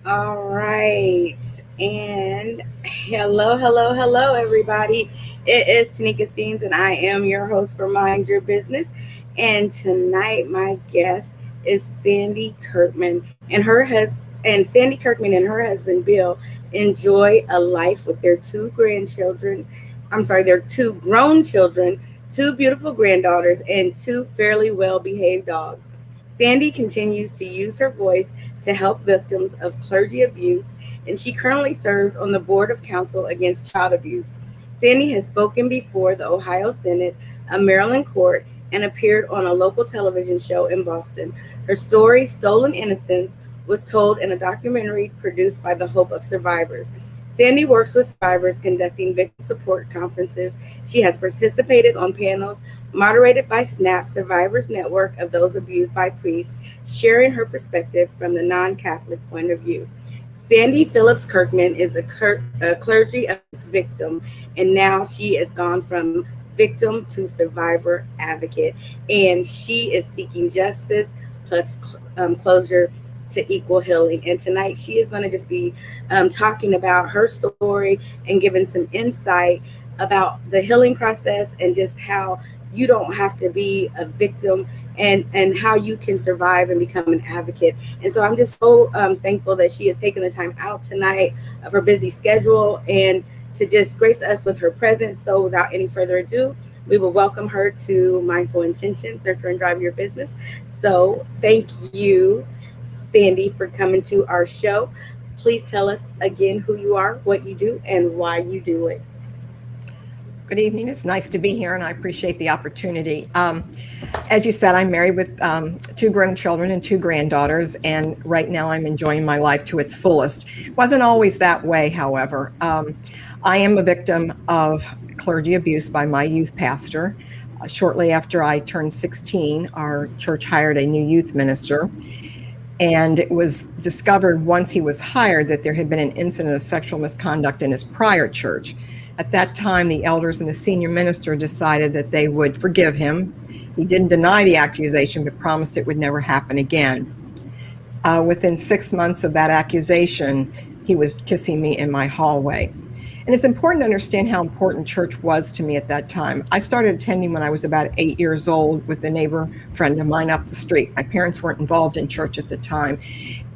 All right. And hello, everybody. It is Tanika Steens, and I am your host for Mind Your Business. And tonight, my guest is Sandy Kirkman, Sandy Kirkman and her husband Bill enjoy a life with their two grandchildren. I'm sorry, their two grown children, two beautiful granddaughters, and two fairly well behaved dogs. Sandy continues to use her voice to help victims of clergy abuse, and she currently serves on the Board of Counsel Against Child Abuse. Sandy has spoken before the Ohio Senate, a Maryland court, and appeared on a local television show in Boston. Her story, Stolen Innocence, was told in a documentary produced by the Hope of Survivors. Sandy works with survivors conducting victim support conferences. She has participated on panels moderated by SNAP, Survivors Network of Those Abused by Priests, sharing her perspective from the non Catholic point of view. Sandy Phillips Kirkman is a clergy abuse victim, and now she has gone from victim to survivor advocate, and she is seeking justice plus closure to equal healing. And tonight she is going to just be talking about her story and giving some insight about the healing process and just how you don't have to be a victim and how you can survive and become an advocate. And so I'm just so thankful that she has taken the time out tonight of her busy schedule and to just grace us with her presence. So without any further ado, we will welcome her to Mindful Intentions, Nurture and Drive Your Business. So thank you, Sandy, for coming to our show. Please tell us again who you are, what you do, and why you do it. Good evening. It's nice to be here, and I appreciate the opportunity. As you said, I'm married with two grown children and two granddaughters, and right now I'm enjoying my life to its fullest. It wasn't always that way, however. I am a victim of clergy abuse by my youth pastor. Shortly after I turned 16, our church hired a new youth minister. And it was discovered once he was hired that there had been an incident of sexual misconduct in his prior church. At that time, the elders and the senior minister decided that they would forgive him. He didn't deny the accusation, but promised it would never happen again. Within 6 months of that accusation, he was kissing me in my hallway. And it's important to understand how important church was to me at that time. I started attending when I was about 8 years old with a neighbor friend of mine up the street. My parents weren't involved in church at the time.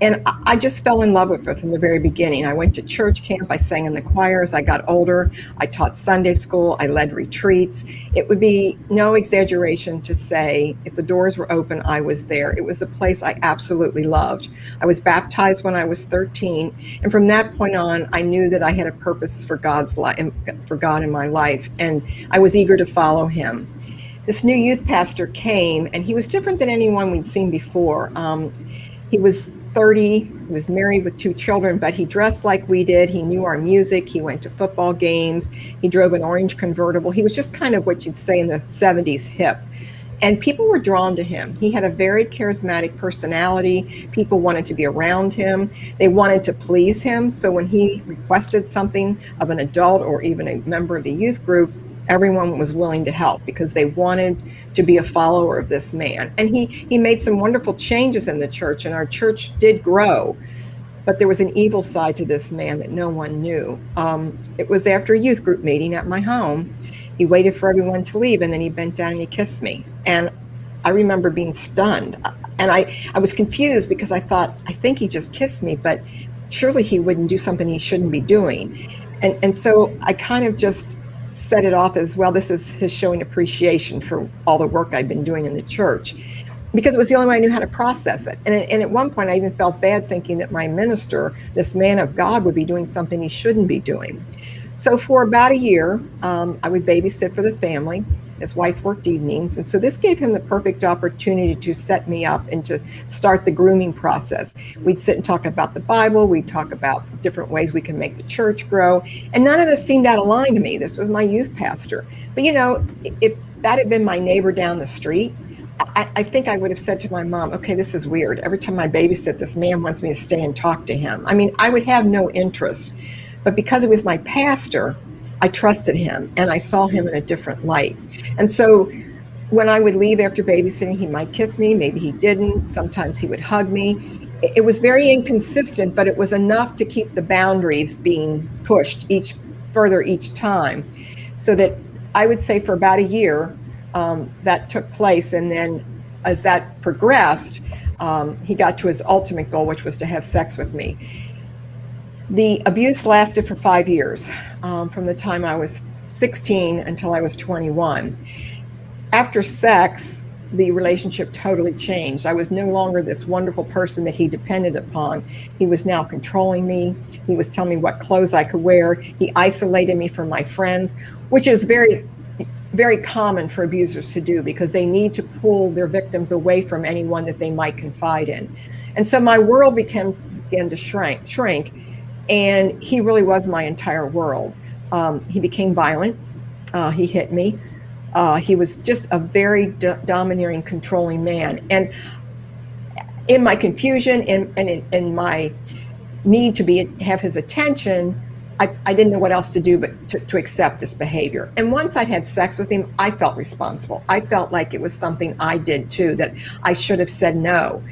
And I just fell in love with it from the very beginning. I went to church camp. I sang in the choir as I got older. I taught Sunday school. I led retreats. It would be no exaggeration to say if the doors were open, I was there. It was a place I absolutely loved. I was baptized when I was 13. And from that point on, I knew that I had a purpose for God's life, for God in my life. And I was eager to follow him. This new youth pastor came, and he was different than anyone we'd seen before. He was 30, he was married with two children, but he dressed like we did. He knew our music. He went to football games. He drove an orange convertible. He was just kind of what you'd say in the 70s hip. And people were drawn to him. He had a very charismatic personality. People wanted to be around him. They wanted to please him. So when he requested something of an adult or even a member of the youth group, everyone was willing to help because they wanted to be a follower of this man. And he made some wonderful changes in the church, and our church did grow. But there was an evil side to this man that no one knew. It was after a youth group meeting at my home. He waited for everyone to leave, and then he bent down and he kissed me. And I remember being stunned. And I was confused because I thought, I think he just kissed me, but surely he wouldn't do something he shouldn't be doing. And so I kind of just set it off as, well, this is his showing appreciation for all the work I've been doing in the church, because it was the only way I knew how to process it. And at one point I even felt bad thinking that my minister, this man of God, would be doing something he shouldn't be doing. So for about a year, I would babysit for the family. His wife worked evenings. And so this gave him the perfect opportunity to set me up and to start the grooming process. We'd sit and talk about the Bible. We'd talk about different ways we can make the church grow. And none of this seemed out of line to me. This was my youth pastor. But, you know, if that had been my neighbor down the street, I think I would have said to my mom, okay, this is weird. Every time I babysit, this man wants me to stay and talk to him. I mean, I would have no interest. But because it was my pastor, I trusted him and I saw him in a different light. And so when I would leave after babysitting, he might kiss me, maybe he didn't. Sometimes he would hug me. It was very inconsistent, but it was enough to keep the boundaries being pushed further each time, so that I would say for about a year that took place. And then as that progressed, he got to his ultimate goal, which was to have sex with me. The abuse lasted for 5 years, from the time I was 16 until I was 21. After sex, the relationship totally changed. I was no longer this wonderful person that he depended upon. He was now controlling me. He was telling me what clothes I could wear. He isolated me from my friends, which is very, very common for abusers to do, because they need to pull their victims away from anyone that they might confide in. And so my world began to shrink, and he really was my entire world. He became violent. He hit me. He was just a very domineering, controlling man. And in my confusion and in my need to have his attention, I didn't know what else to do but to accept this behavior. And once I had sex with him, I felt responsible. I felt like it was something I did too, that I should have said no.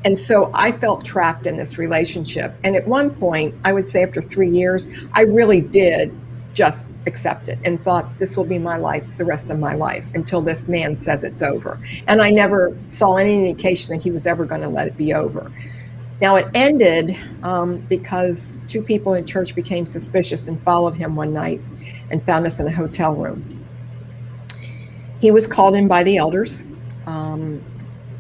And so I felt trapped in this relationship. And at one point, I would say after 3 years, I really did just accept it and thought, this will be my life the rest of my life until this man says it's over. And I never saw any indication that he was ever going to let it be over. Now, it ended because 2 people in church became suspicious and followed him one night and found us in a hotel room. He was called in by the elders.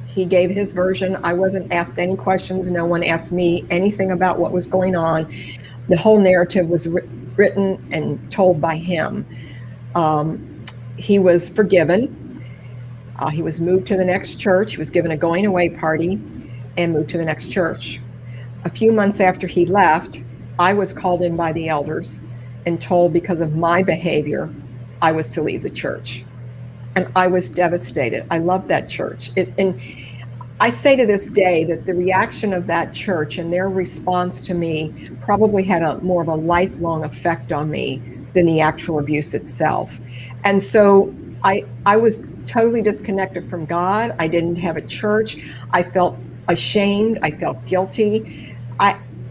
He gave his version. I wasn't asked any questions. No one asked me anything about what was going on. The whole narrative was written and told by him. He was forgiven. He was moved to the next church. He was given a going away party and moved to the next church. A few months after he left, I was called in by the elders and told, because of my behavior, I was to leave the church. And I was devastated. I loved that church. And I say to this day that the reaction of that church and their response to me probably had more of a lifelong effect on me than the actual abuse itself. And so I was totally disconnected from God. I didn't have a church. I felt ashamed. I felt guilty.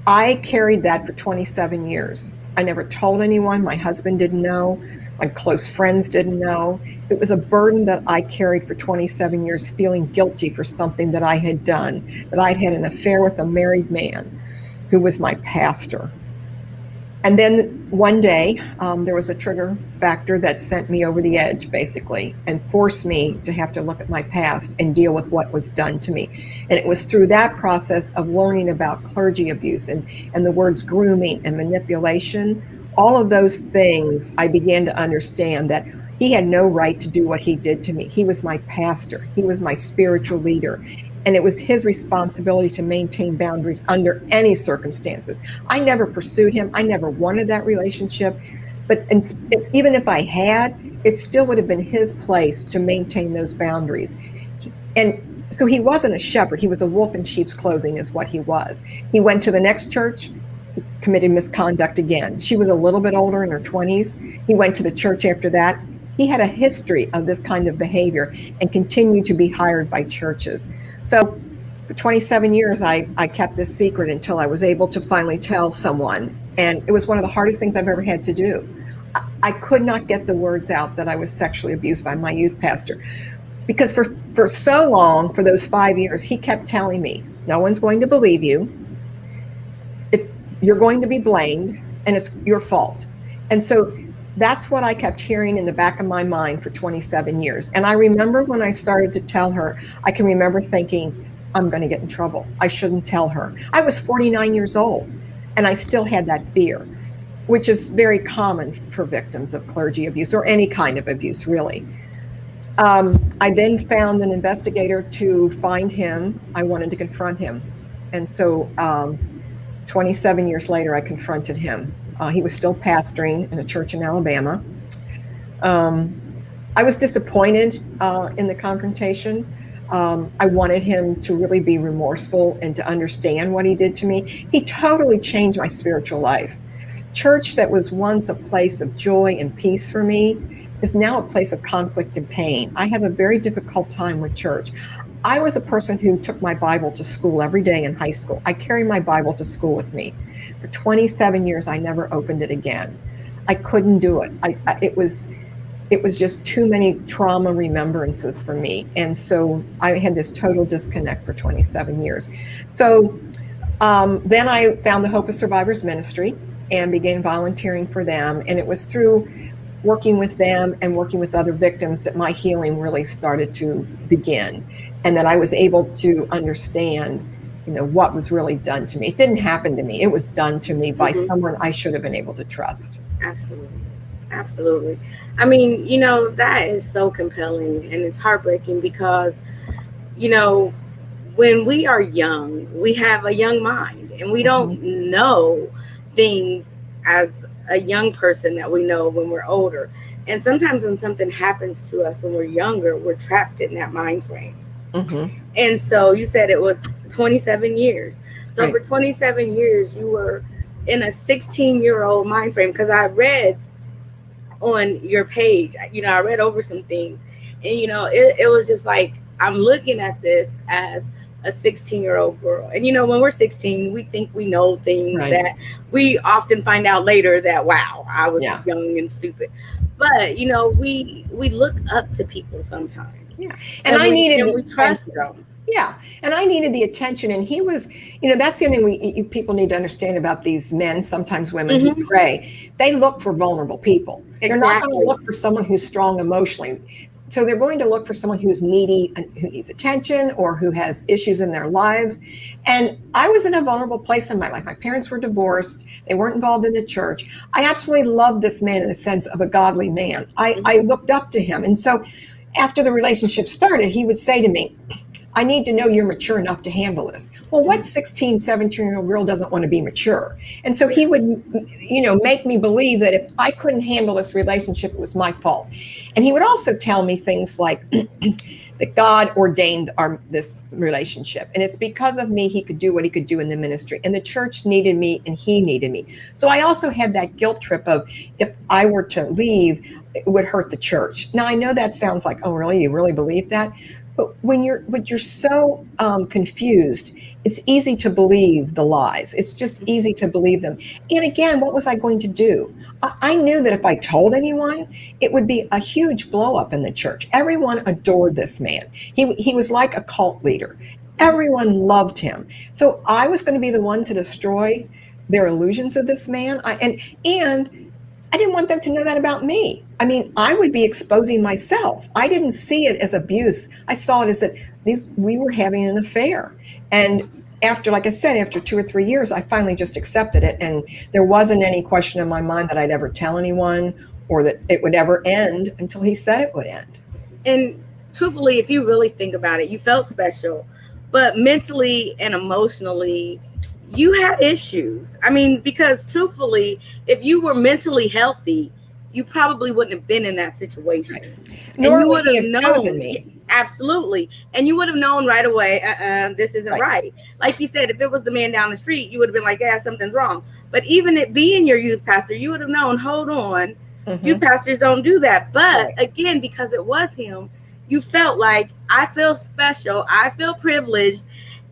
I carried that for 27 years. I never told anyone. My husband didn't know. My close friends didn't know. It was a burden that I carried for 27 years, feeling guilty for something that I had done, that I'd had an affair with a married man who was my pastor. And then one day, there was a trigger factor that sent me over the edge, basically, and forced me to have to look at my past and deal with what was done to me. And it was through that process of learning about clergy abuse and the words grooming and manipulation, all of those things, I began to understand that he had no right to do what he did to me. He was my pastor. He was my spiritual leader. And it was his responsibility to maintain boundaries under any circumstances. I never pursued him. I never wanted that relationship. But even if I had, it still would have been his place to maintain those boundaries. And so he wasn't a shepherd. He was a wolf in sheep's clothing is what he was. He went to the next church, committed misconduct again. She was a little bit older, in her 20s. He went to the church after that. He had a history of this kind of behavior and continued to be hired by churches. So for 27 years, I kept this secret until I was able to finally tell someone. And it was one of the hardest things I've ever had to do. I could not get the words out that I was sexually abused by my youth pastor. Because for so long, for those 5 years, he kept telling me, no one's going to believe you. You're going to be blamed, and it's your fault. And so that's what I kept hearing in the back of my mind for 27 years. And I remember when I started to tell her, I can remember thinking, I'm going to get in trouble. I shouldn't tell her. I was 49 years old, and I still had that fear, which is very common for victims of clergy abuse or any kind of abuse, really. I then found an investigator to find him. I wanted to confront him. And so 27 years later, I confronted him. He was still pastoring in a church in Alabama. I was disappointed in the confrontation. I wanted him to really be remorseful and to understand what he did to me. He totally changed my spiritual life. Church that was once a place of joy and peace for me is now a place of conflict and pain. I have a very difficult time with church. I was a person who took my Bible to school every day in high school. I carried my Bible to school with me. For 27 years, I never opened it again. I couldn't do it. It was just too many trauma remembrances for me. And so I had this total disconnect for 27 years. So then I found the Hope of Survivors Ministry and began volunteering for them. And it was through working with them and working with other victims that my healing really started to begin, and that I was able to understand, what was really done to me. It didn't happen to me. It was done to me by someone I should have been able to trust. Absolutely. Absolutely. I mean, that is so compelling, and it's heartbreaking because, when we are young, we have a young mind and we don't know things as a young person that we know when we're older. And sometimes when something happens to us when we're younger, we're trapped in that mind frame. And so you said it was 27 years. So Right. for 27 years, you were in a 16-year-old mind frame, because I read on your page, I read over some things, and it was just like, I'm looking at this as a 16-year-old girl. And when we're 16, we think we know things Right. that we often find out later that, wow, I was Yeah. young and stupid. But we look up to people sometimes. Yeah. And we trust them. Yeah. And I needed the attention. And he was, that's the other thing people need to understand about these men, sometimes women who pray. They look for vulnerable people. They're not going to look for someone who's strong emotionally. So they're going to look for someone who's needy, who needs attention, or who has issues in their lives. And I was in a vulnerable place in my life. My parents were divorced. They weren't involved in the church. I absolutely loved this man in the sense of a godly man. I looked up to him. And so after the relationship started, he would say to me, I need to know you're mature enough to handle this. Well, what 16, 17-year-old girl doesn't want to be mature? And so he would, make me believe that if I couldn't handle this relationship, it was my fault. And he would also tell me things like that God ordained this relationship. And it's because of me he could do what he could do in the ministry. And the church needed me and he needed me. So I also had that guilt trip of, if I were to leave, it would hurt the church. Now, I know that sounds like, oh, really? You really believe that? But when you're so confused, it's easy to believe the lies. It's just easy to believe them. And again, what was I going to do? I knew that if I told anyone, it would be a huge blow up in the church. Everyone adored this man. He was like a cult leader. Everyone loved him. So I was going to be the one to destroy their illusions of this man. And I didn't want them to know that about me. I mean, I would be exposing myself. I didn't see it as abuse. I saw it as that we were having an affair. And after, like I said, after 2 or 3 years, I finally just accepted it. And there wasn't any question in my mind that I'd ever tell anyone or that it would ever end until he said it would end. And truthfully, if you really think about it, you felt special, but mentally and emotionally, you had issues. I mean, because truthfully, if you were mentally healthy, you probably wouldn't have been in that situation. Right. Nor would he have chosen me. Absolutely. And you would have known right away, this isn't right. Like you said, if it was the man down the street, you would have been like, yeah, something's wrong. But even it being your youth pastor, you would have known, hold on, youth pastors don't do that. But again, because it was him, you felt like, I feel special, I feel privileged.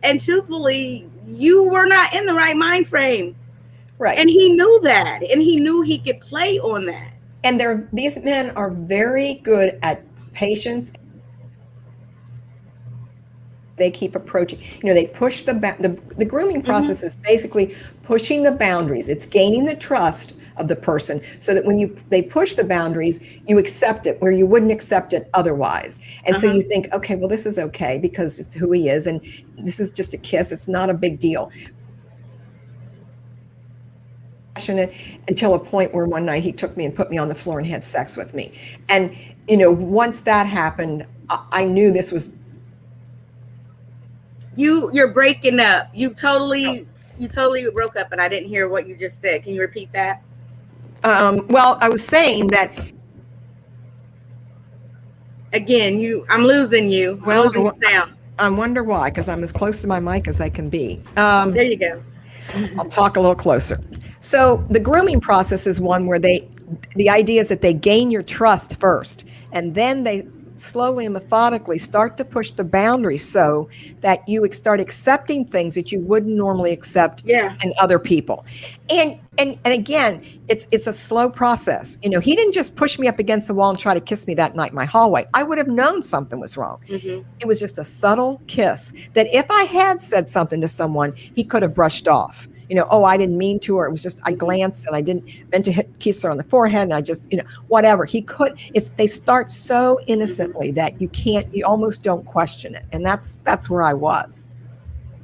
And truthfully, you were not in the right mind frame. Right. And he knew that. And he knew he could play on that. And these men are very good at patience. They keep approaching. They push the grooming process is basically pushing the boundaries. It's gaining the trust of the person so that when they push the boundaries, you accept it where you wouldn't accept it otherwise. And so you think, okay, well, this is okay because it's who he is. And this is just a kiss. It's not a big deal. Until a point where one night he took me and put me on the floor and had sex with me. And, once that happened, I knew this was. You're breaking up. You totally broke up and I didn't hear what you just said. Can you repeat that? Well, I was saying that. Again, I'm losing you. Well, losing sound. I wonder why, because I'm as close to my mic as I can be. There you go. I'll talk a little closer. So the grooming process is one where the idea is that they gain your trust first, and then they slowly and methodically start to push the boundaries so that you start accepting things that you wouldn't normally accept Yeah. in other people. And again, it's a slow process. He didn't just push me up against the wall and try to kiss me that night in my hallway. I would have known something was wrong. Mm-hmm. It was just a subtle kiss that if I had said something to someone, he could have brushed off. Oh, I didn't mean to, or it was just I glanced and I didn't meant to kiss her on the forehead, and I just, whatever. They start so innocently that you almost don't question it, and that's where I was.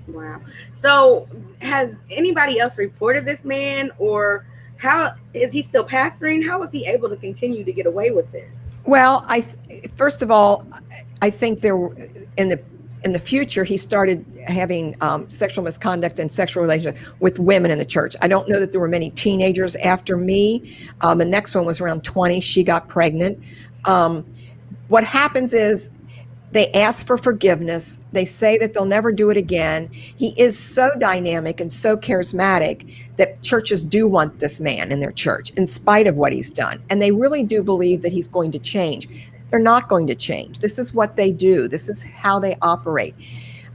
Wow. So, has anybody else reported this man, or how is he still pastoring? How was he able to continue to get away with this? Well, first of all, I think in the future, he started having sexual misconduct and sexual relations with women in the church. I don't know that there were many teenagers after me. The next one was around 20. She got pregnant. What happens is they ask for forgiveness. They say that they'll never do it again. He is so dynamic and so charismatic that churches do want this man in their church in spite of what he's done. And they really do believe that he's going to change. They're not going to change. This is what they do. This is how they operate.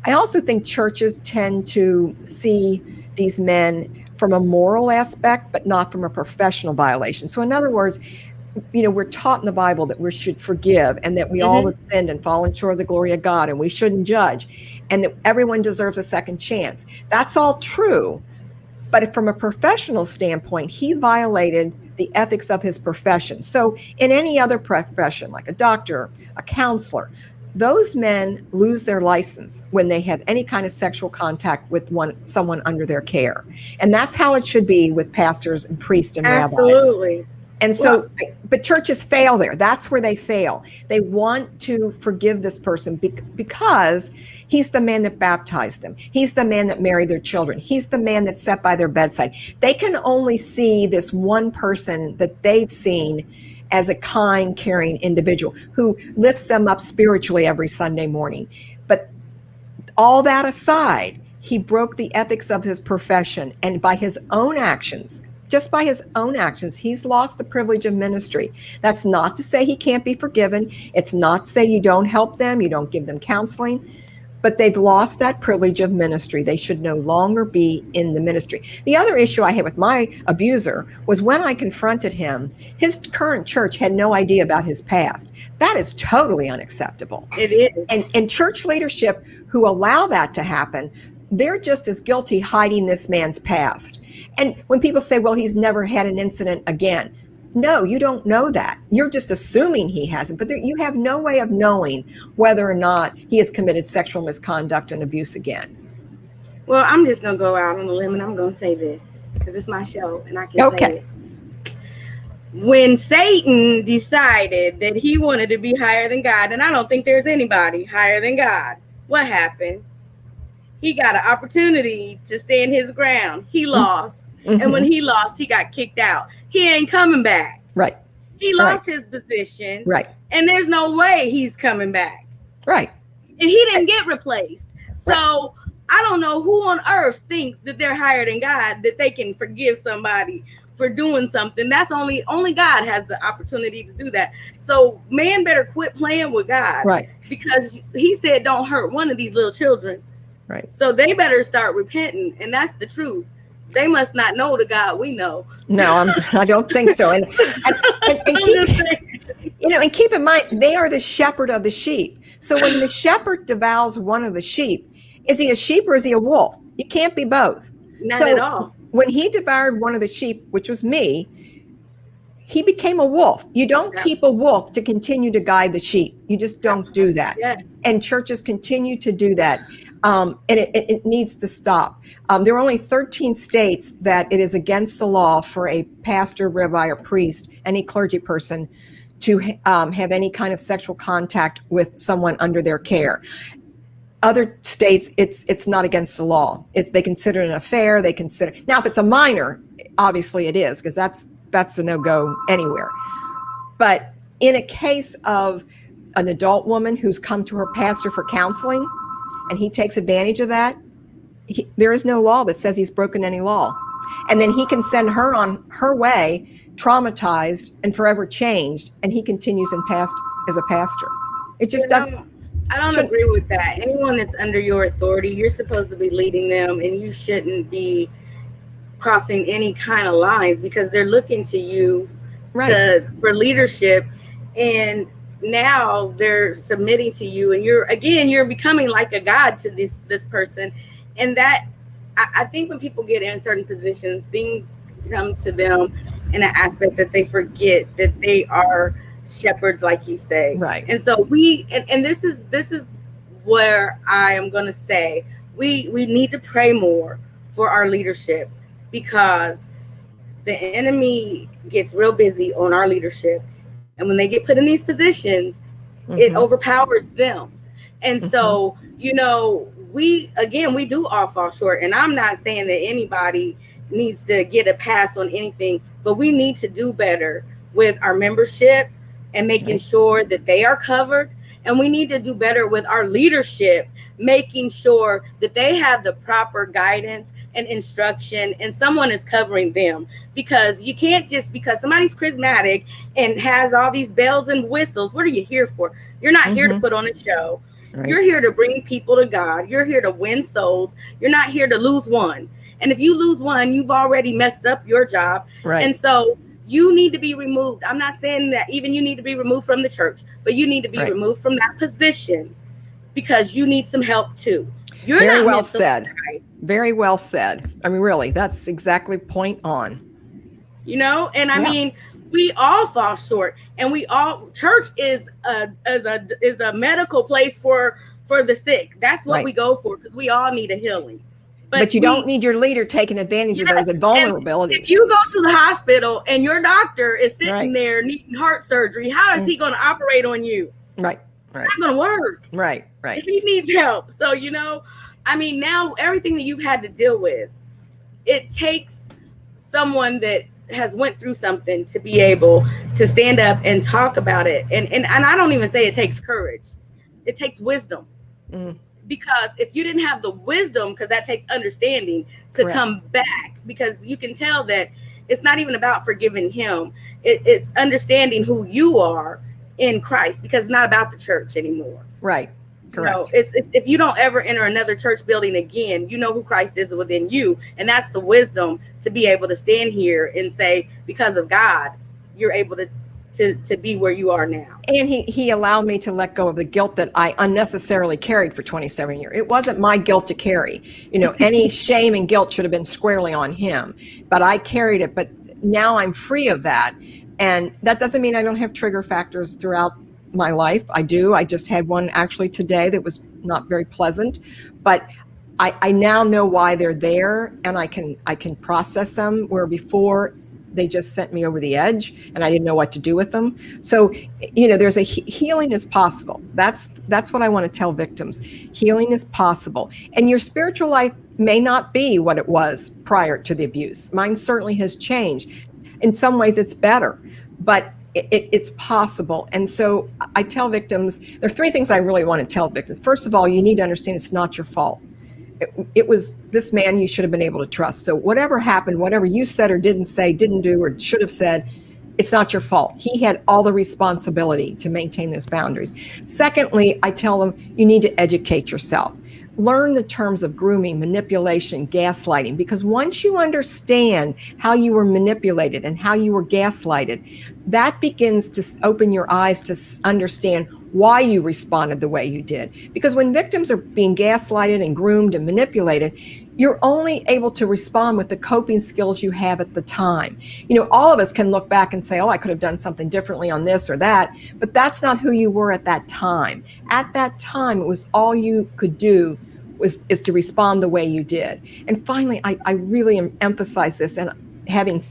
I also think churches tend to see these men from a moral aspect, but not from a professional violation. So in other words, we're taught in the Bible that we should forgive and that we all have sinned and fallen short of the glory of God and we shouldn't judge and that everyone deserves a second chance. That's all true. But from a professional standpoint, he violated the ethics of his profession. So in any other profession, like a doctor, a counselor, those men lose their license when they have any kind of sexual contact with someone under their care. And that's how it should be with pastors and priests and rabbis. Absolutely. And so, but churches fail there. That's where they fail. They want to forgive this person because he's the man that baptized them. He's the man that married their children. He's the man that sat by their bedside. They can only see this one person that they've seen as a kind, caring individual who lifts them up spiritually every Sunday morning. But all that aside, he broke the ethics of his profession, and by his own actions, just by his own actions, he's lost the privilege of ministry. That's not to say he can't be forgiven. It's not to say you don't help them, you don't give them counseling, but they've lost that privilege of ministry. They should no longer be in the ministry. The other issue I had with my abuser was when I confronted him, his current church had no idea about his past. That is totally unacceptable. It is. And church leadership who allow that to happen, they're just as guilty hiding this man's past. And when people say, well, he's never had an incident again. No, you don't know that. You're just assuming he hasn't, but you have no way of knowing whether or not he has committed sexual misconduct and abuse again. Well, I'm just going to go out on a limb and I'm going to say this because it's my show and I can say it. When Satan decided that he wanted to be higher than God, and I don't think there's anybody higher than God, what happened? He got an opportunity to stand his ground. He lost. Mm-hmm. And when he lost, he got kicked out. He ain't coming back. Right. He lost his position. Right. And there's no way he's coming back. Right. And he didn't get replaced. So I don't know who on earth thinks that they're higher than God, that they can forgive somebody for doing something. That's only God has the opportunity to do that. So man better quit playing with God. Right. Because he said, don't hurt one of these little children. Right. So they better start repenting. And that's the truth. They must not know the God we know. No, I don't think so. And keep in mind, they are the shepherd of the sheep. So when the shepherd devours one of the sheep, is he a sheep or is he a wolf? You can't be both. Not at all. When he devoured one of the sheep, which was me, he became a wolf. You don't keep a wolf to continue to guide the sheep. You just don't do that. Yes. And churches continue to do that. And it needs to stop. There are only 13 states that it is against the law for a pastor, rabbi, or priest, any clergy person, to have any kind of sexual contact with someone under their care. Other states, it's not against the law. They consider it an affair. Now, if it's a minor, obviously it is, because that's a no-go anywhere. But in a case of an adult woman who's come to her pastor for counseling, and he takes advantage of that, there is no law that says he's broken any law. And then he can send her on her way, traumatized and forever changed, and he continues as a pastor. It just You does know, I don't shouldn't. agree with that. Anyone that's under your authority, you're supposed to be leading them, and you shouldn't be crossing any kind of lines because they're looking to you Right. to for leadership, and now they're submitting to you, and you're becoming like a god to this person, and that I think when people get in certain positions, things come to them in an aspect that they forget that they are shepherds, like you say. Right. And so and this is where I am going to say we need to pray more for our leadership, because the enemy gets real busy on our leadership, and when they get put in these positions, it Mm-hmm. overpowers them. And Mm-hmm. so, we do all fall short, and I'm not saying that anybody needs to get a pass on anything, but we need to do better with our membership and making Right. sure that they are covered. And we need to do better with our leadership, making sure that they have the proper guidance and instruction, and someone is covering them. Because you can't, just because somebody's charismatic and has all these bells and whistles, what are you here for? You're not here to Mm-hmm. put on a show. Right. You're here to bring people to God. You're here to win souls. You're not here to lose one. And if you lose one, you've already messed up your job. Right. And so you need to be removed. I'm not saying that even you need to be removed from the church, but you need to be Right. removed from that position, because you need some help too. You're Very not well meant to said. lie, Very well said. I mean, really, that's exactly point on. And I Yeah. mean, we all fall short, and we all church is a medical place for the sick. That's what Right. we go for, because we all need a healing. But But you don't need your leader taking advantage of those yes, and if vulnerabilities. you go to the hospital and your doctor is sitting Right. there needing heart surgery, how is Mm. he going to operate on you? Right. It's Right. not going to work. Right. Right. He needs help. So, I mean, now everything that you've had to deal with, it takes someone that has went through something to be able to stand up and talk about it. And I don't even say it takes courage. It takes wisdom. Mm. Because if you didn't have the wisdom, because that takes understanding to Correct. come back, because you can tell that it's not even about forgiving him. It's understanding who you are in Christ, because it's not about the church anymore. Right. Correct. It's if you don't ever enter another church building again, you know who Christ is within you, and that's the wisdom to be able to stand here and say, because of God, you're able to be where you are now. And he allowed me to let go of the guilt that I unnecessarily carried for 27 years. It wasn't my guilt to carry. Any shame and guilt should have been squarely on him, but I carried it. But now I'm free of that. And that doesn't mean I don't have trigger factors throughout my life. I do. I just had one actually today that was not very pleasant, but I now know why they're there, and I can process them, where before they just sent me over the edge and I didn't know what to do with them. So, there's healing is possible. That's what I want to tell victims. Healing is possible. And your spiritual life may not be what it was prior to the abuse. Mine certainly has changed. In some ways it's better, but it's possible. And so I tell victims, there are three things I really want to tell victims. First of all, you need to understand it's not your fault. It was this man you should have been able to trust. So whatever happened, whatever you said or didn't say, didn't do or should have said, it's not your fault. He had all the responsibility to maintain those boundaries. Secondly, I tell them you need to educate yourself. Learn the terms of grooming, manipulation, gaslighting, because once you understand how you were manipulated and how you were gaslighted, that begins to open your eyes to understand why you responded the way you did. Because when victims are being gaslighted and groomed and manipulated, you're only able to respond with the coping skills you have at the time. All of us can look back and say, oh, I could have done something differently on this or that, but that's not who you were at that time. At that time, it was all you could do is to respond the way you did. And finally, I really emphasize this, and having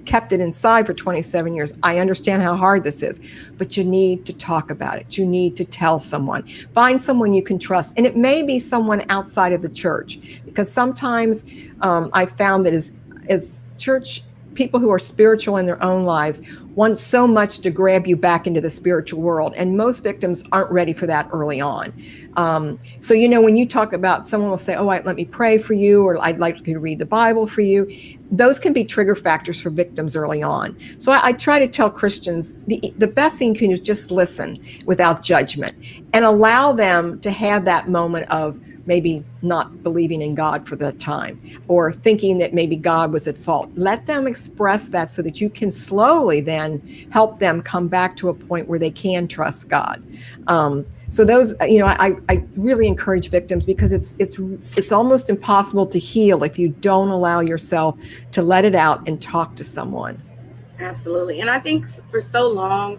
kept it inside for 27 years, I understand how hard this is, but you need to talk about it. You need to tell someone. Find someone you can trust. And it may be someone outside of the church, because sometimes I found that as church people who are spiritual in their own lives want so much to grab you back into the spiritual world. And most victims aren't ready for that early on. So, when you talk about, someone will say, oh, let me pray for you, or I'd like to read the Bible for you. Those can be trigger factors for victims early on. So I try to tell Christians the best thing you can do is just listen without judgment and allow them to have that moment of maybe not believing in God for that time, or thinking that maybe God was at fault. Let them express that so that you can slowly then help them come back to a point where they can trust God. So those, I really encourage victims, because it's almost impossible to heal if you don't allow yourself to let it out and talk to someone. Absolutely. And I think for so long,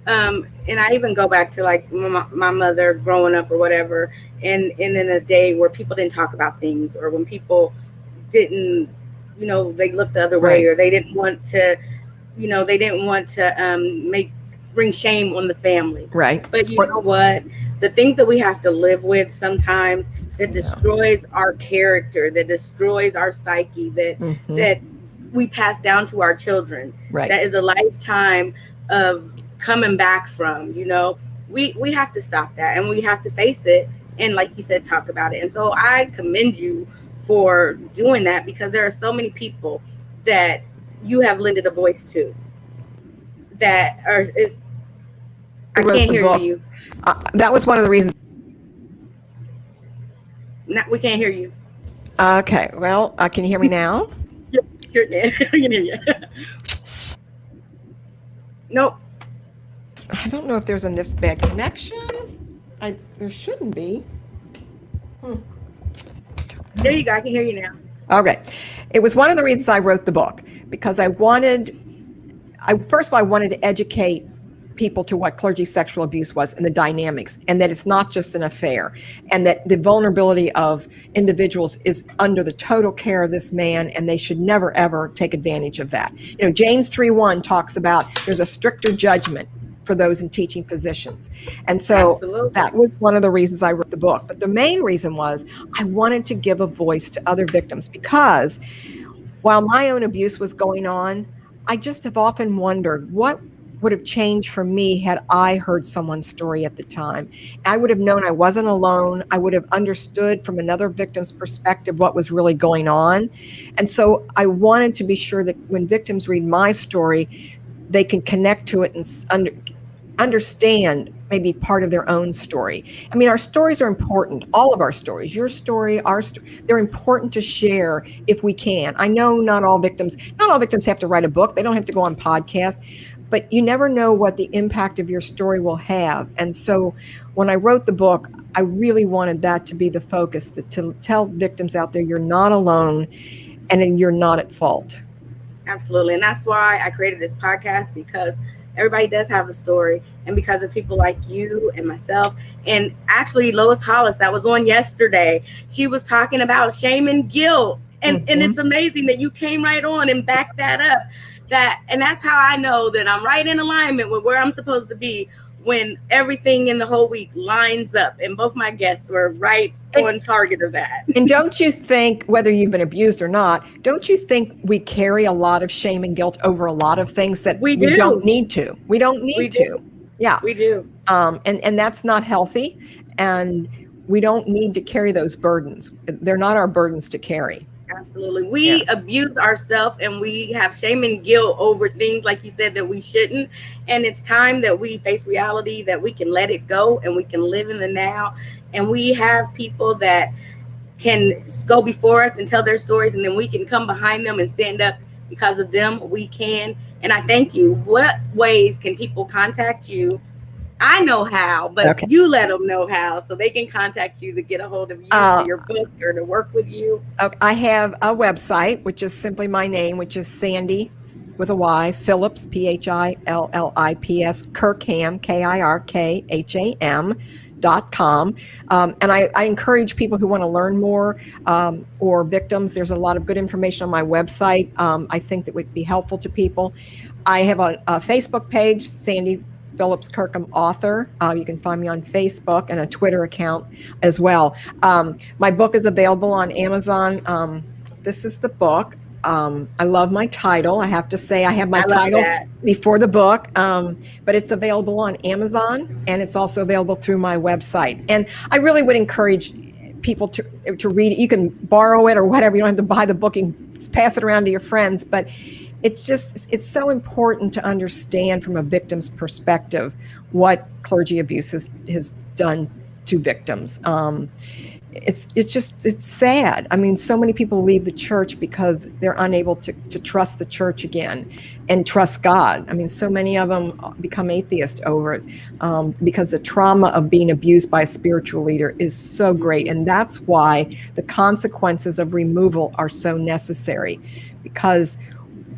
and I even go back to like my mother growing up or whatever, and in a day where people didn't talk about things, or when people didn't, they looked the other way, Right. or they didn't want to, make bring shame on the family. Right. But you know what? The things that we have to live with sometimes, that destroys our character, that destroys our psyche, that we pass down to our children. Right. That is a lifetime of coming back from. We have to stop that, and we have to face it, and like you said, talk about it. And so I commend you for doing that, because there are so many people that you have lended a voice to that I can't hear you. That was one of the reasons. We can't hear you. Okay, well, can you hear me now? Yep, sure can. I can hear you. Nope. I don't know if there's this bad connection. There shouldn't be. There you go. I can hear you now. Okay. It was one of the reasons I wrote the book, because first of all, I wanted to educate people to what clergy sexual abuse was and the dynamics, and that it's not just an affair, and that the vulnerability of individuals is under the total care of this man, and they should never, ever take advantage of that. James 3:1 talks about there's a stricter judgment for those in teaching positions. And so Absolutely. That was one of the reasons I wrote the book. But the main reason was I wanted to give a voice to other victims, because while my own abuse was going on, I just have often wondered what would have changed for me had I heard someone's story at the time. I would have known I wasn't alone. I would have understood from another victim's perspective what was really going on. And so I wanted to be sure that when victims read my story, they can connect to it and understand maybe part of their own story. I mean, our stories are important. All of our stories, your story, our story, they're important to share if we can. I know not all victims have to write a book. They don't have to go on podcasts, but you never know what the impact of your story will have. And so when I wrote the book, I really wanted that to be the focus, to tell victims out there, you're not alone and you're not at fault. Absolutely. And that's why I created this podcast, because everybody does have a story, and because of people like you and myself, and actually Lois Hollis that was on yesterday, she was talking about shame and guilt, and it's amazing that you came right on and backed that up. And that's how I know that I'm right in alignment with where I'm supposed to be, when everything in the whole week lines up, and both my guests were right on target of that. And don't you think, whether you've been abused or not, don't you think we carry a lot of shame and guilt over a lot of things that we don't need to? We don't need to. Yeah. We do. And that's not healthy. And we don't need to carry those burdens. They're not our burdens to carry. Absolutely. We abuse ourselves, and we have shame and guilt over things, like you said, that we shouldn't. And it's time that we face reality, that we can let it go, and we can live in the now. And we have people that can go before us and tell their stories, and then we can come behind them and stand up. Because of them, we can. And I thank you. What ways can people contact you? I know how, but you let them know how, so they can contact you to get a hold of you for your book or to work with you. I have a website, which is simply my name, which is Sandy with a Y, Phillips, Phillips, Kirkham, KIRKHAM.com. And I encourage people who want to learn more, or victims. There's a lot of good information on my website. I think that would be helpful to people. I have a Facebook page, Sandy Phillips Kirkham author. You can find me on Facebook, and a Twitter account as well. My book is available on Amazon. This is the book. I love my title. I have to say I have my I love title that. before the book, but it's available on Amazon and it's also available through my website. And I really would encourage people to read it. You can borrow it or whatever. You don't have to buy the book. You can pass it around to your friends. But it's so important to understand from a victim's perspective what clergy abuse has done to victims. It's sad. I mean, so many people leave the church because they're unable to trust the church again and trust God. I mean, so many of them become atheist over it because the trauma of being abused by a spiritual leader is so great. And that's why the consequences of removal are so necessary, because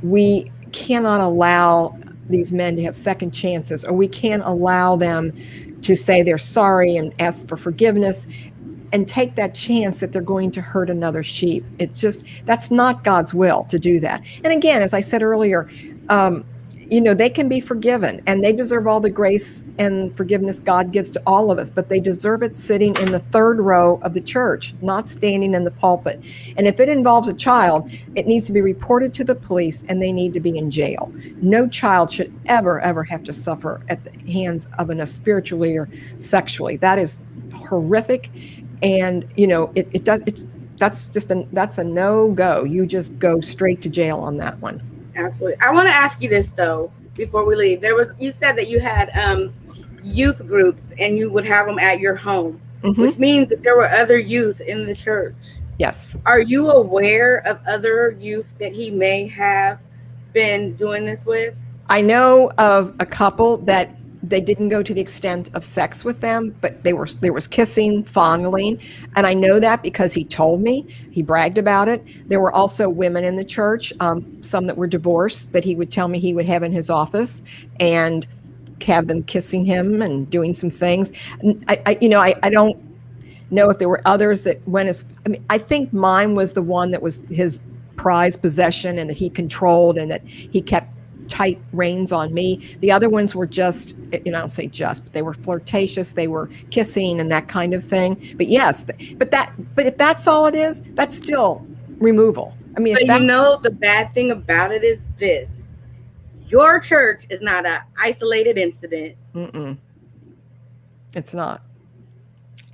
we cannot allow these men to have second chances, or we can't allow them to say they're sorry and ask for forgiveness and take that chance that they're going to hurt another sheep. That's not God's will to do that. And again, as I said earlier, they can be forgiven and they deserve all the grace and forgiveness God gives to all of us, but they deserve it sitting in the third row of the church, not standing in the pulpit. And if it involves a child, it needs to be reported to the police and they need to be in jail. No child should ever have to suffer at the hands of a spiritual leader sexually. That is horrific. And that's a no-go. You just go straight to jail on that one. Absolutely. I want to ask you this though before we leave. You said that you had youth groups and you would have them at your home, which means that there were other youth in the church. Yes. Are you aware of other youth that he may have been doing this with? I know of a couple that they didn't go to the extent of sex with them, but there was kissing, fondling. And I know that because he told me, he bragged about it. There were also women in the church, some that were divorced, that he would tell me he would have in his office and have them kissing him and doing some things. I don't know if there were others that went I think mine was the one that was his prized possession and that he controlled and that he kept tight reins on me. The other ones were just, I don't say just, but they were flirtatious, they were kissing and that kind of thing. But yes, but if that's all it is, that's still removal. I mean, the bad thing about it is this: your church is not an isolated incident. It's not.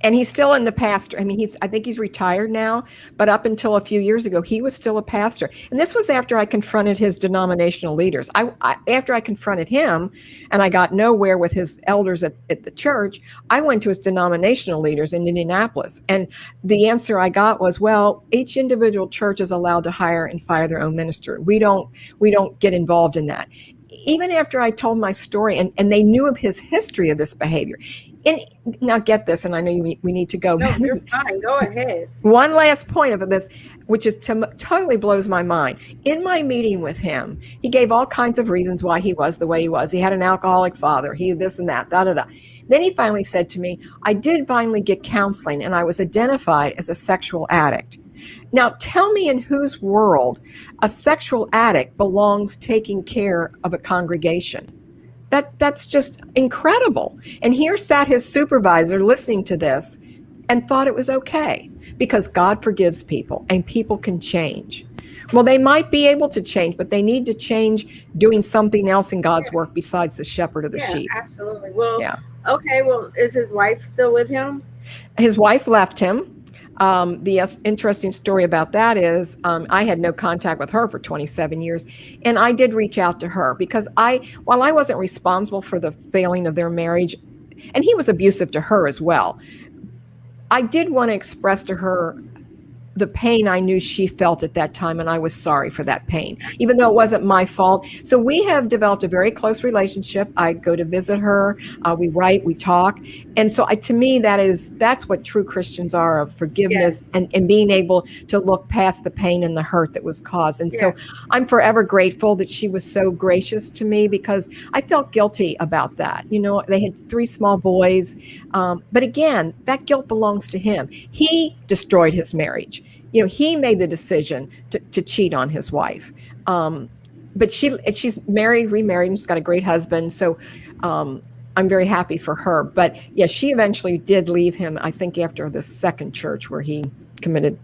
And he's still in the pastor. I mean, I think he's retired now, but up until a few years ago, he was still a pastor. And this was after I confronted his denominational leaders. After I confronted him and I got nowhere with his elders at the church, I went to his denominational leaders in Indianapolis. And the answer I got was, well, each individual church is allowed to hire and fire their own minister. We don't get involved in that. Even after I told my story and they knew of his history of this behavior. And now get this, and I know we need to go. No, you're fine. Go ahead. One last point of this, which is totally blows my mind. In my meeting with him, he gave all kinds of reasons why he was the way he was. He had an alcoholic father. He this and that, da-da-da. Then he finally said to me, I did finally get counseling, and I was identified as a sexual addict. Now, tell me in whose world a sexual addict belongs taking care of a congregation? That's just incredible. And here sat his supervisor listening to this and thought it was okay because God forgives people and people can change. Well, they might be able to change, but they need to change doing something else in God's work besides the shepherd of the sheep. Absolutely. Well, okay. Well, is his wife still with him? His wife left him. The interesting story about that is I had no contact with her for 27 years. And I did reach out to her because while I wasn't responsible for the failing of their marriage, and he was abusive to her as well, I did want to express to her the pain I knew she felt at that time, and I was sorry for that pain, even though it wasn't my fault. So we have developed a very close relationship. I go to visit her, we write, we talk. And so to me, that's what true Christians are, of forgiveness and being able to look past the pain and the hurt that was caused. And so I'm forever grateful that she was so gracious to me because I felt guilty about that. They had 3 small boys. But again, that guilt belongs to him. He destroyed his marriage. He made the decision to cheat on his wife. But she's married, remarried, and she's got a great husband. So I'm very happy for her. But she eventually did leave him, I think, after the second church where he committed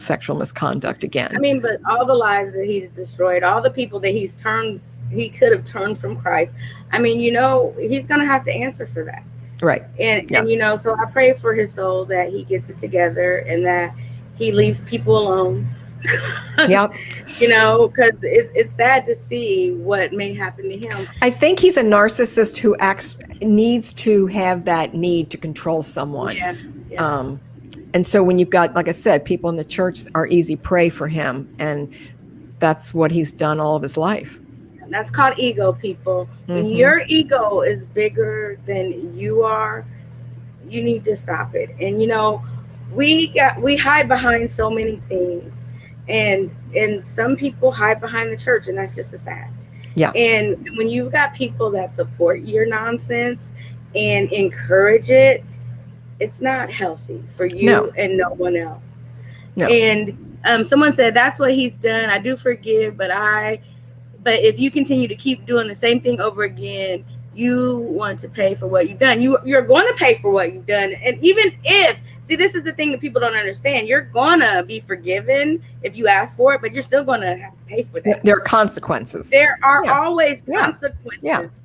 sexual misconduct again. I mean, but all the lives that he's destroyed, all the people that he could have turned from Christ. I mean, he's going to have to answer for that. Right. And so I pray for his soul that he gets it together and that he leaves people alone. Yep. Because it's sad to see what may happen to him. I think he's a narcissist who needs to have that need to control someone. Yeah. And so when you've got, like I said, people in the church are easy prey for him, and that's what he's done all of his life. That's called ego, people. When your ego is bigger than you are, you need to stop it. And we hide behind so many things, and some people hide behind the church, and that's just a fact. Yeah. And when you've got people that support your nonsense and encourage it, it's not healthy for you and no one else. No. And someone said, that's what he's done. I do forgive, but if you continue to keep doing the same thing over again, you want to pay for what you've done. You're going to pay for what you've done. And even if, see, this is the thing that people don't understand. You're going to be forgiven if you ask for it, but you're still going to have to pay for that. There are consequences. There are always consequences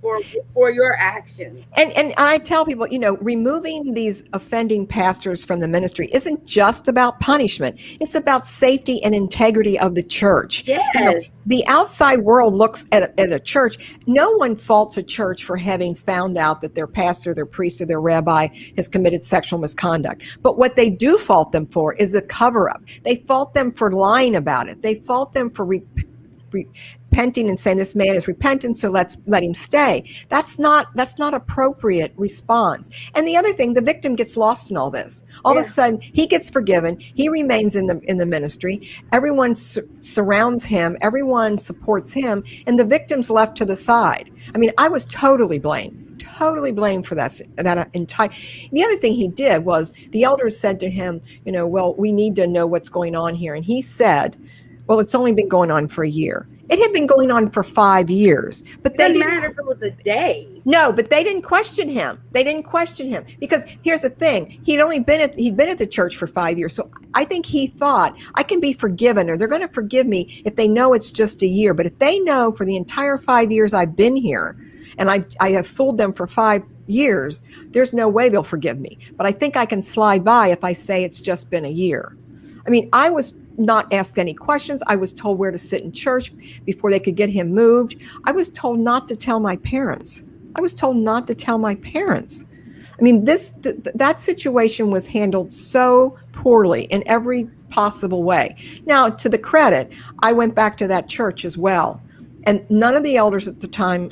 for your actions. And I tell people, removing these offending pastors from the ministry isn't just about punishment. It's about safety and integrity of the church. Yes. The outside world looks at a church. No one faults a church for having found out that their pastor, their priest, or their rabbi has committed sexual misconduct. But what they do fault them for is a cover-up. They fault them for lying about it. They fault them for repenting and saying this man is repentant, so let's let him stay. That's not appropriate response. And the other thing, the victim gets lost in all this. All of a sudden, he gets forgiven. He remains in the ministry. Everyone surrounds him. Everyone supports him, and the victim's left to the side. I mean, I was totally blamed for that entire. The other thing he did was the elders said to him, well, we need to know what's going on here. And he said, well, it's only been going on for a year. It had been going on for 5 years, but they didn't matter if it was a day. No, but they didn't question him. Because here's the thing: he'd been at the church for 5 years. So I think he thought, I can be forgiven, or they're going to forgive me if they know it's just a year. But if they know for the entire 5 years I've been here, and I have fooled them for 5 years, there's no way they'll forgive me. But I think I can slide by if I say it's just been a year. I mean, I was not asked any questions. I was told where to sit in church before they could get him moved. I was told not to tell my parents. I mean, that situation was handled so poorly in every possible way. Now, to the credit, I went back to that church as well. And none of the elders at the time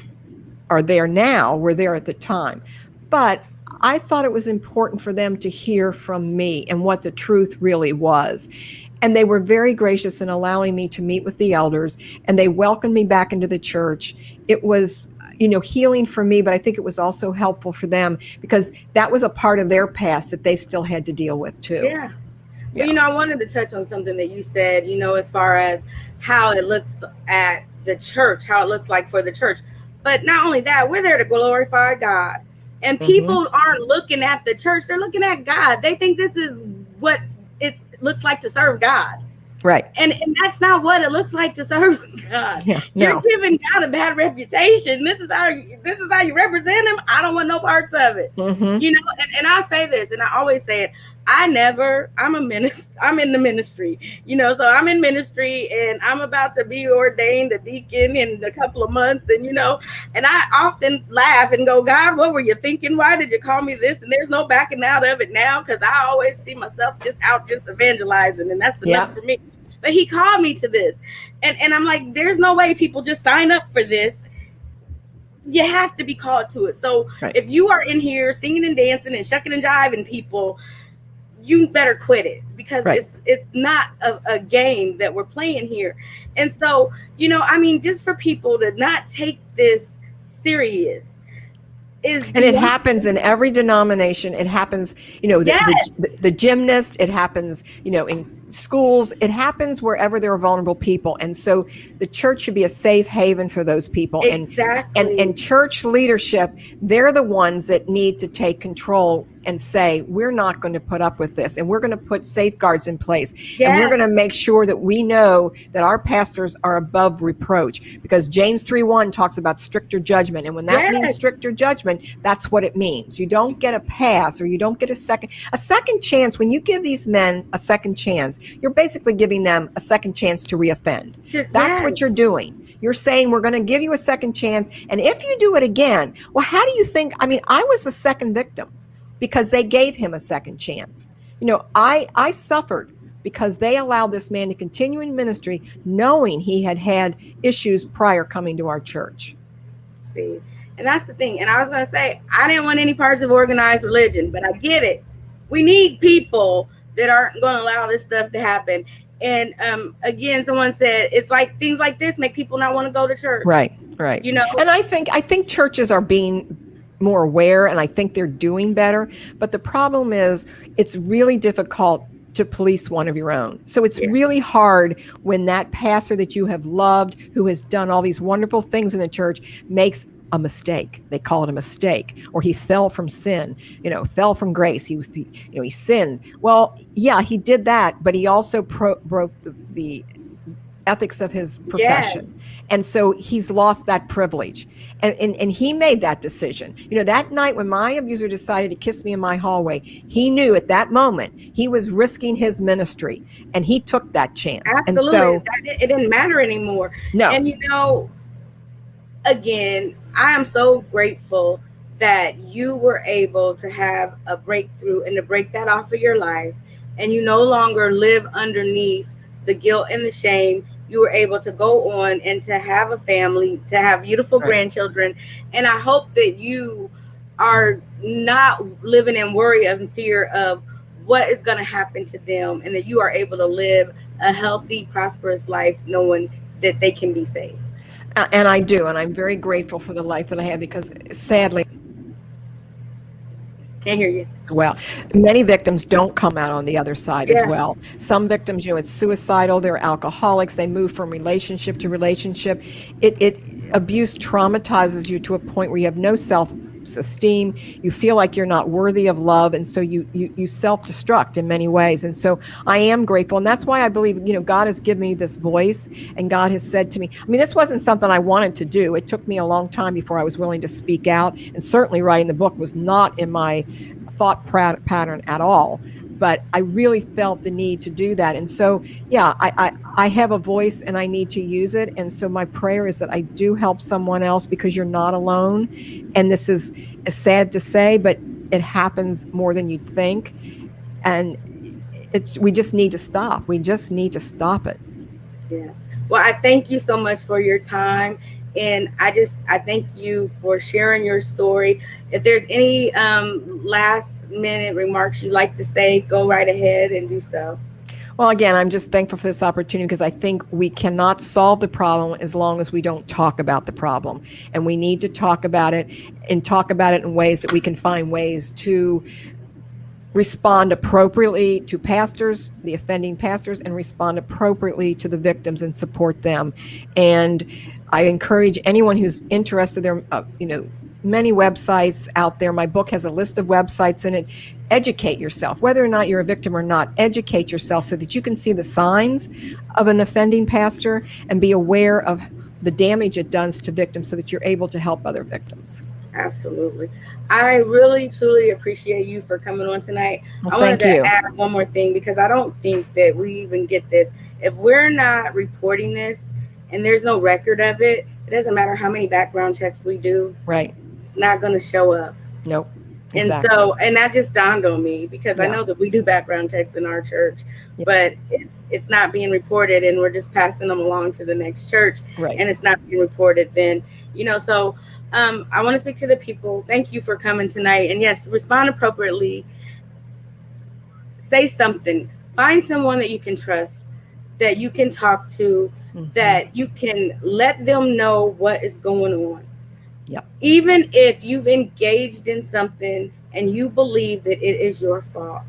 are there now, were there at the time. But I thought it was important for them to hear from me and what the truth really was. And they were very gracious in allowing me to meet with the elders, and they welcomed me back into the church. It was, healing for me, but I think it was also helpful for them because that was a part of their past that they still had to deal with too. Yeah. Well, I wanted to touch on something that you said, as far as how it looks at the church, how it looks like for the church. But not only that, we're there to glorify God. And people aren't looking at the church, they're looking at God. They think this is what it looks like to serve God. Right. And that's not what it looks like to serve God. Yeah, You're giving God a bad reputation. This is how you represent him. I don't want no parts of it. And I say this, and I always say it. I'm in the ministry, so I'm in ministry and I'm about to be ordained a deacon in a couple of months. And, and I often laugh and go, God, what were you thinking? Why did you call me this? And there's no backing out of it now, because I always see myself just evangelizing, and that's enough for me. But he called me to this. And I'm like, there's no way people just sign up for this. You have to be called to it. So if you are in here singing and dancing and shucking and jiving people, you better quit it, because it's not a game that we're playing here. And so, just for people to not take this serious and it happens in every denomination. It happens, the gymnast, it happens, in schools, it happens wherever there are vulnerable people. And so the church should be a safe haven for those people. Exactly. And church leadership, they're the ones that need to take control and say, we're not going to put up with this, and we're going to put safeguards in place, and we're Yes. going to make sure that we know that our pastors are above reproach, because James 3:1 talks about stricter judgment. And when that means Yes. stricter judgment, that's what it means. You don't get a pass, or you don't get a second chance. When you give these men a second chance, you're basically giving them a second chance to reoffend. That's Yes. what you're doing. You're saying, we're going to give you a second chance, and if you do it again, well, how do you think? I mean, I was the second victim because they gave him a second chance. I suffered because they allowed this man to continue in ministry, knowing he had had issues prior coming to our church. See, and that's the thing. And I was going to say, I didn't want any parts of organized religion, but I get it. We need people that aren't going to allow this stuff to happen. And again, someone said it's like things like this make people not want to go to church. Right. And I think churches are being more aware, and I think they're doing better. But the problem is, it's really difficult to police one of your own. So it's really hard when that pastor that you have loved, who has done all these wonderful things in the church, makes a mistake. They call it a mistake, or he fell from sin, fell from grace. He sinned. Well, yeah, he did that, but he also broke the ethics of his profession. Yes. And so he's lost that privilege. And he made that decision. That night when my abuser decided to kiss me in my hallway, he knew at that moment he was risking his ministry, and he took that chance. Absolutely. And so it didn't matter anymore. No. And again, I am so grateful that you were able to have a breakthrough and to break that off of your life, and you no longer live underneath the guilt and the shame. You were able to go on and to have a family, to have beautiful grandchildren. And I hope that you are not living in worry and fear of what is going to happen to them, and that you are able to live a healthy, prosperous life knowing that they can be safe. And I do. And I'm very grateful for the life that I have, because sadly, can't hear you. Well, many victims don't come out on the other side as well. Some victims, it's suicidal, they're alcoholics, they move from relationship to relationship. Abuse traumatizes you to a point where you have no self-esteem. You feel like you're not worthy of love, and so you self-destruct in many ways. And so I am grateful, and that's why I believe, God has given me this voice, and God has said to me, this wasn't something I wanted to do. It took me a long time before I was willing to speak out, and certainly writing the book was not in my thought pattern at all, but I really felt the need to do that. And so, I have a voice, and I need to use it. And so my prayer is that I do help someone else, because you're not alone. And this is sad to say, but it happens more than you'd think. And we just need to stop. We just need to stop it. Yes. Well, I thank you so much for your time. And I thank you for sharing your story. If there's any last minute remarks you'd like to say, go right ahead and do so. Well, again, I'm just thankful for this opportunity, because I think we cannot solve the problem as long as we don't talk about the problem. And we need to talk about it, and talk about it in ways that we can find ways to respond appropriately to pastors, the offending pastors, and respond appropriately to the victims and support them. And I encourage anyone who's interested. There are, many websites out there. My book has a list of websites in it. Educate yourself, whether or not you're a victim or not. Educate yourself so that you can see the signs of an offending pastor and be aware of the damage it does to victims, so that you're able to help other victims. Absolutely. I really, truly appreciate you for coming on tonight. Well, I wanted to add one more thing, because I don't think that we even get this. If we're not reporting this and there's no record of it, it doesn't matter how many background checks we do. Right. It's not going to show up. Nope. Exactly. And that just dawned on me, because I know that we do background checks in our church, but it's not being reported, and we're just passing them along to the next church, and it's not being reported then, so I want to speak to the people. Thank you for coming tonight. And yes, respond appropriately. Say something. Find someone that you can trust, that you can talk to, that you can let them know what is going on. Even if you've engaged in something and you believe that it is your fault,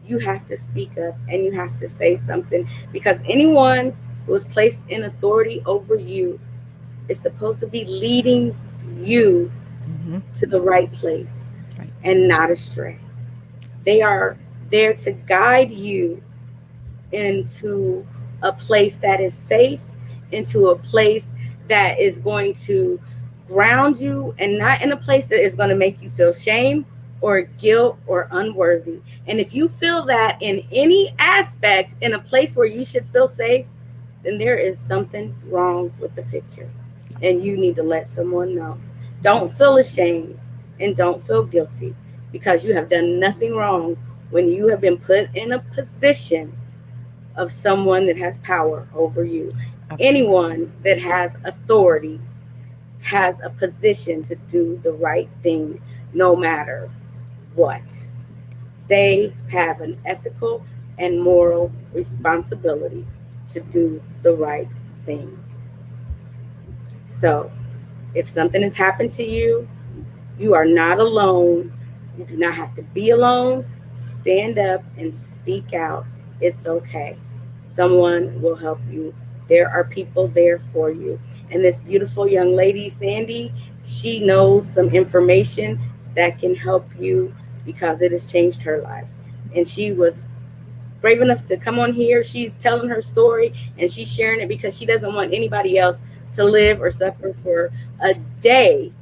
you have to speak up and you have to say something, because anyone who is placed in authority over you is supposed to be leading you Hmm. to the right place Right. and not astray. They are there to guide you into a place that is safe, into a place that is going to ground you, and not in a place that is going to make you feel shame or guilt or unworthy. And if you feel that in any aspect in a place where you should feel safe, then there is something wrong with the picture. And you need to let someone know. Don't Exactly. feel ashamed and don't feel guilty, because you have done nothing wrong when you have been put in a position of someone that has power over you. Absolutely. Anyone that has authority has a position to do the right thing no matter what. They have an ethical and moral responsibility to do the right thing. So, if something has happened to you, you are not alone. You do not have to be alone. Stand up and speak out. It's okay. Someone will help you. There are people there for you. And this beautiful young lady, Sandy, she knows some information that can help you, because it has changed her life. And she was brave enough to come on here. She's telling her story and she's sharing it because she doesn't want anybody else to live or suffer for a day,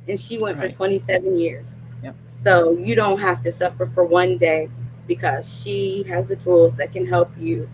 and she went for Right. 27 years. Yep. So you don't have to suffer for one day, because she has the tools that can help you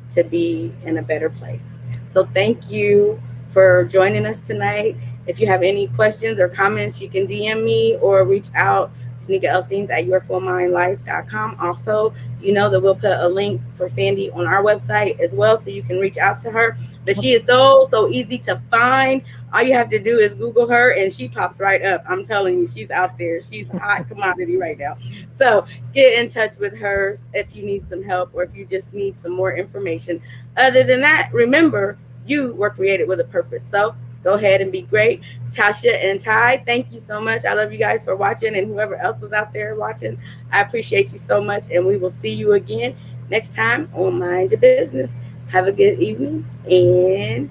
to be in a better place. So thank you for joining us tonight. If you have any questions or comments, you can DM me or reach out to Nika Elsteins at yourfullmindlife.com. Also, you know that we'll put a link for Sandy on our website as well, so you can reach out to her. But Well, she is so easy to find. All you have to do is Google her and she pops right up. I'm telling you, she's out there. She's a hot commodity right now. So get in touch with her if you need some help or if you just need some more information. Other than that, remember, you were created with a purpose. So go ahead and be great. Tasha and Ty, thank you so much. I love you guys for watching, and whoever else was out there watching, I appreciate you so much. And we will see you again next time on Mind Your Business. Have a good evening and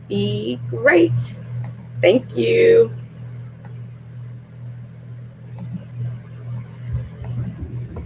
be great. Thank you.